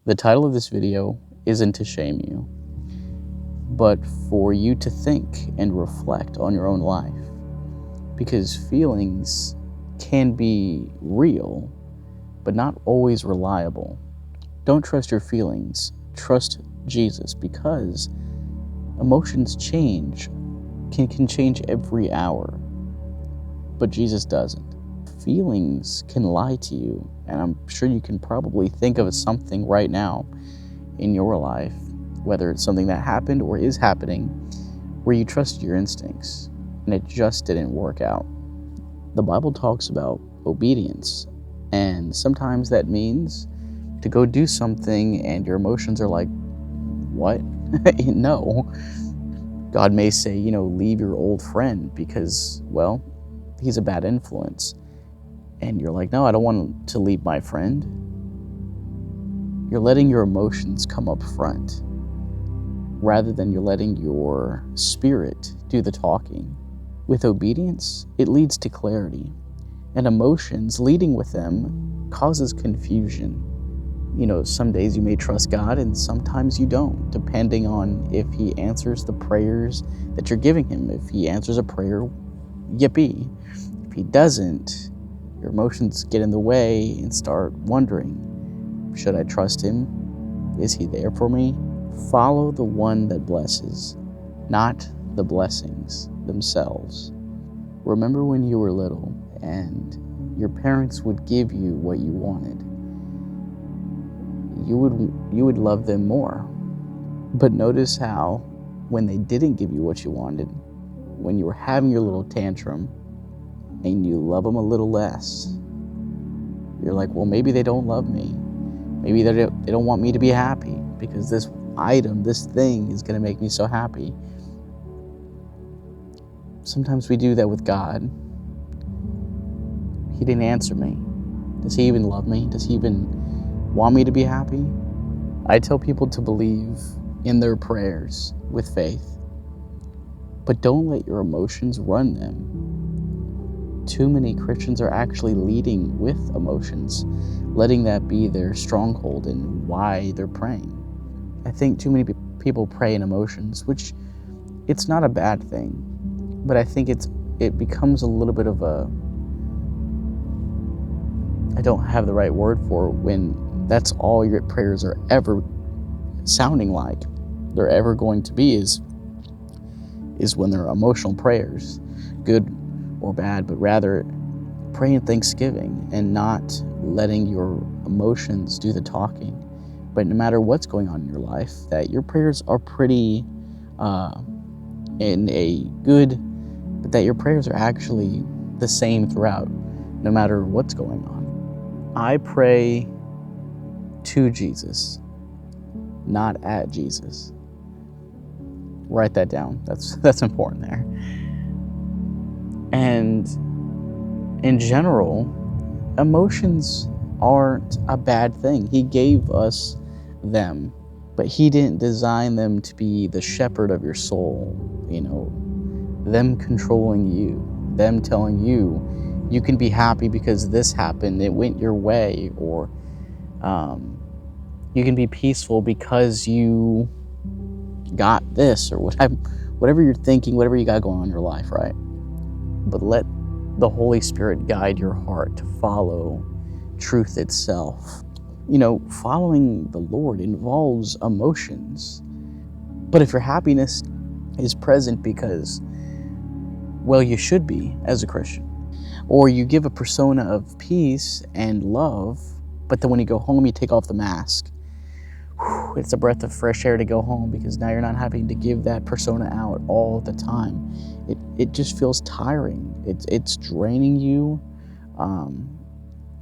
The title of this video isn't to shame you, but for you to think and reflect on your own life. Because feelings can be real, but not always reliable. Don't trust your feelings, trust Jesus, because emotions change, can change every hour, but Jesus doesn't. Feelings can lie to you, and I'm sure you can probably think of something right now in your life, whether it's something that happened or is happening, where you trust your instincts and it just didn't work out. The Bible talks about obedience, and sometimes that means to go do something and your emotions are like, what? No. God may say, leave your old friend because, well, he's a bad influence. And you're like, no, I don't want to leave my friend. You're letting your emotions come up front rather than you're letting your spirit do the talking. With obedience, it leads to clarity, and emotions leading with them causes confusion. Some days you may trust God and sometimes you don't, depending on if he answers the prayers that you're giving him. If he answers a prayer, yippee. If he doesn't, your emotions get in the way and start wondering, should I trust him? Is he there for me? Follow the one that blesses, not the blessings themselves. Remember when you were little and your parents would give you what you wanted. You would love them more. But notice how when they didn't give you what you wanted, when you were having your little tantrum and you love them a little less, you're like, well, maybe they don't love me. Maybe they don't want me to be happy because this item, this thing is going to make me so happy. Sometimes we do that with God. He didn't answer me. Does he even love me? Does he even want me to be happy? I tell people to believe in their prayers with faith, but don't let your emotions run them. Too many Christians are actually leading with emotions, letting that be their stronghold and why they're praying. I think too many people pray in emotions, which it's not a bad thing, but I think it becomes a little bit of a, I don't have the right word for it, when that's all your prayers are ever sounding like. They're ever going to be is when they're emotional prayers, good or bad, but rather pray in thanksgiving and not letting your emotions do the talking. But no matter what's going on in your life, that your prayers are pretty in a good, but that your prayers are actually the same throughout, no matter what's going on. I pray to Jesus, not at Jesus. Write that down. That's important there. And in general, emotions aren't a bad thing. He gave us them, but he didn't design them to be the shepherd of your soul. Them controlling you, them telling you, you can be happy because this happened, it went your way, or you can be peaceful because you got this, or whatever you're thinking, whatever you got going on in your life, right? But let the Holy Spirit guide your heart to follow truth itself. Following the Lord involves emotions. But if your happiness is present because, well, you should be as a Christian, or you give a persona of peace and love, but then when you go home, you take off the mask. It's a breath of fresh air to go home because now you're not having to give that persona out all the time. It just feels tiring. It's draining you.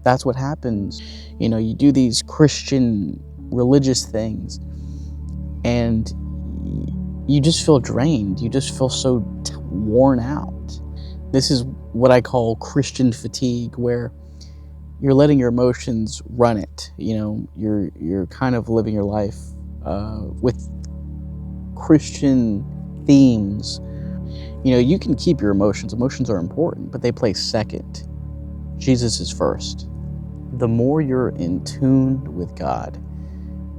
That's what happens. You do these Christian religious things and you just feel drained. You just feel so worn out. This is what I call Christian fatigue, where you're letting your emotions run it. You're kind of living your life with Christian themes. You can keep your emotions. Emotions are important, but they play second. Jesus is first. The more you're in tune with God,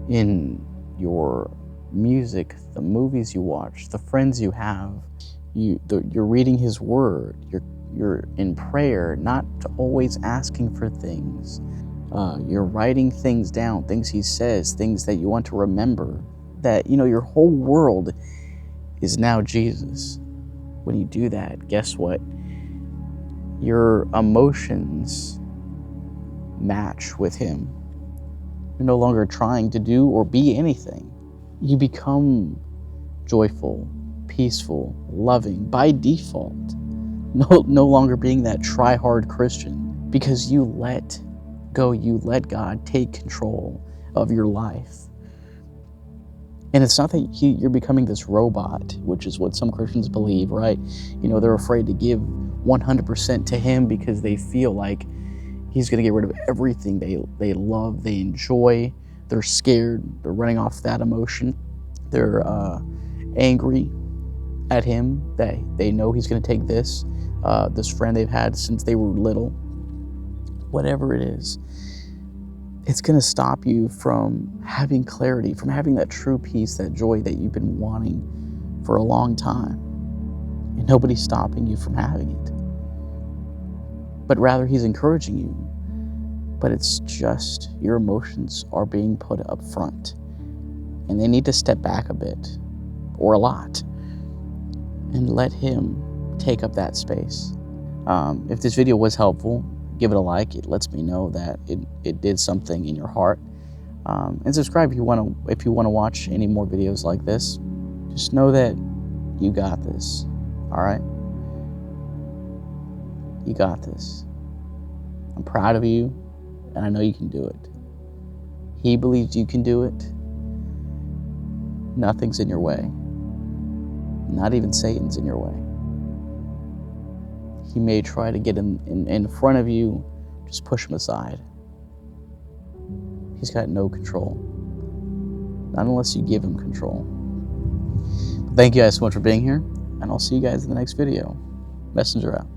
in your music, the movies you watch, the friends you have. You're reading His Word. You're in prayer, not always asking for things. You're writing things down, things He says, things that you want to remember. That, your whole world is now Jesus. When you do that, guess what? Your emotions match with Him. You're no longer trying to do or be anything. You become joyful, peaceful, loving by default. No longer being that try-hard Christian, because you let go, you let God take control of your life. And it's not that you're becoming this robot, which is what some Christians believe, right? They're afraid to give 100% to Him because they feel like He's going to get rid of everything they love, they enjoy. They're scared. They're running off that emotion. They're angry at Him that they know He's going to take this friend they've had since they were little. Whatever it is, it's going to stop you from having clarity, from having that true peace, that joy that you've been wanting for a long time. And nobody's stopping you from having it. But rather, He's encouraging you. But it's just your emotions are being put up front. And they need to step back a bit, or a lot, and let Him take up that space. If this video was helpful, give it a like. It lets me know that it did something in your heart. And subscribe if you want to watch any more videos like this. Just know that you got this. All right? You got this. I'm proud of you, and I know you can do it. He believes you can do it. Nothing's in your way. Not even Satan's in your way. He may try to get in front of you. Just push him aside. He's got no control. Not unless you give him control. Thank you guys so much for being here, and I'll see you guys in the next video. Messenger out.